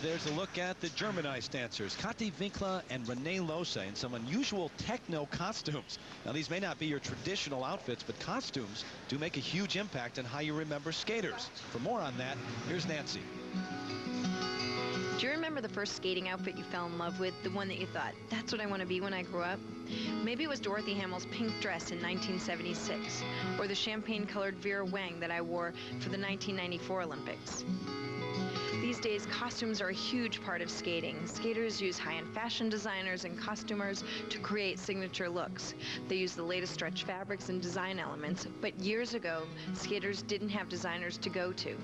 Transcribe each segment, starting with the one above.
There's a look at the German ice dancers, Kathi Winkler and Renee Losa, in some unusual techno costumes. Now, these may not be your traditional outfits, but costumes do make a huge impact on how you remember skaters. For more on that, here's Nancy. Do you remember the first skating outfit you fell in love with, the one that you thought, that's what I want to be when I grow up? Maybe it was Dorothy Hamill's pink dress in 1976, or the champagne-colored Vera Wang that I wore for the 1994 Olympics. These days, costumes are a huge part of skating. Skaters use high-end fashion designers and costumers to create signature looks. They use the latest stretch fabrics and design elements, but years ago, skaters didn't have designers to go to.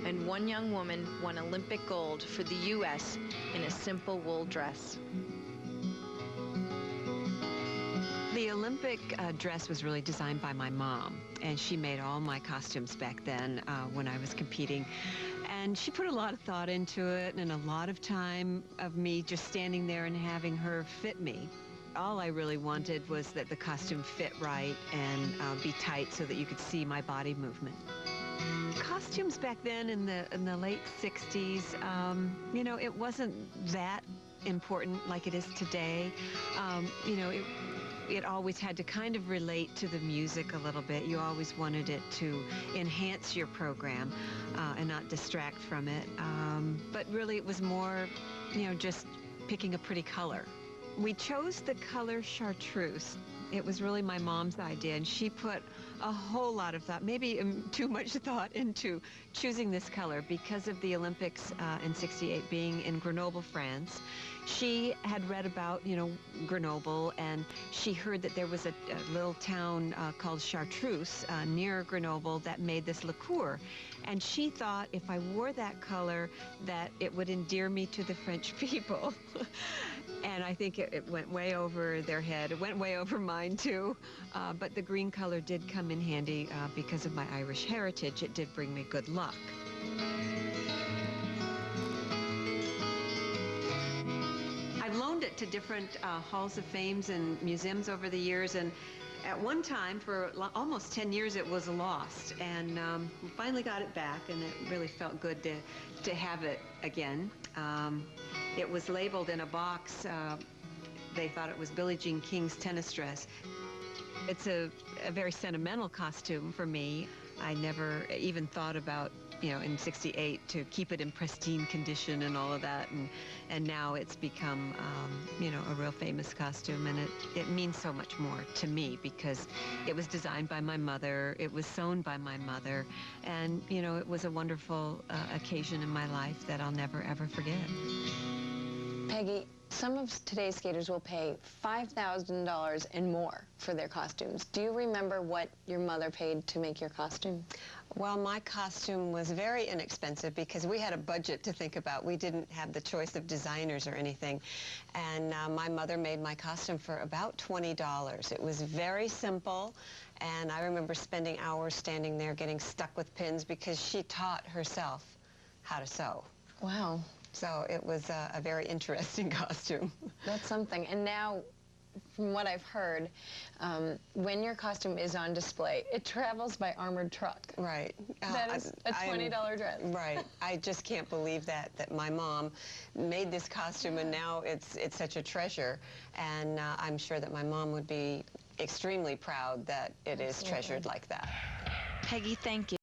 And one young woman won Olympic gold for the U.S. in a simple wool dress. The Olympic dress was really designed by my mom, and she made all my costumes back then when I was competing. And she put a lot of thought into it and a lot of time of me just standing there and having her fit me. All I really wanted was that the costume fit right and be tight so that you could see my body movement. Costumes back then in the late 60s, you know, it wasn't that important like it is today. You know, it always had to kind of relate to the music a little bit. You always wanted it to enhance your program and not distract from it. But really it was more, you know, just picking a pretty color. We chose the color Chartreuse. It was really my mom's idea, and she put a whole lot of thought, maybe too much thought, into choosing this color because of the Olympics in '68 being in Grenoble, France. She had read about, you know, Grenoble, and she heard that there was a little town called Chartreuse near Grenoble that made this liqueur. And she thought if I wore that color that it would endear me to the French people. And I think it went way over their head. It went way over mine, too. But the green color did come in handy because of my Irish heritage. It did bring me good luck. I've loaned it to different halls of fames and museums over the years, and at one time, for almost 10 years, it was lost, and we finally got it back, and it really felt good to have it again. It was labeled in a box. They thought it was Billie Jean King's tennis dress. It's a very sentimental costume for me. I never even thought about, you know, in '68 to keep it in pristine condition and all of that, and now it's become, you know, a real famous costume, and it means so much more to me because it was designed by my mother, it was sewn by my mother, and, you know, it was a wonderful occasion in my life that I'll never, ever forget. Peggy, some of today's skaters will pay $5,000 and more for their costumes. Do you remember what your mother paid to make your costume? Well, my costume was very inexpensive because we had a budget to think about. We didn't have the choice of designers or anything. And my mother made my costume for about $20. It was very simple, and I remember spending hours standing there getting stuck with pins because she taught herself how to sew. Wow. So it was a very interesting costume. That's something. And now, from what I've heard, when your costume is on display, it travels by armored truck. Right. That is a $20 dress. Right. I just can't believe that my mom made this costume, and now it's such a treasure. And I'm sure that my mom would be extremely proud that it is treasured like that. Peggy, thank you.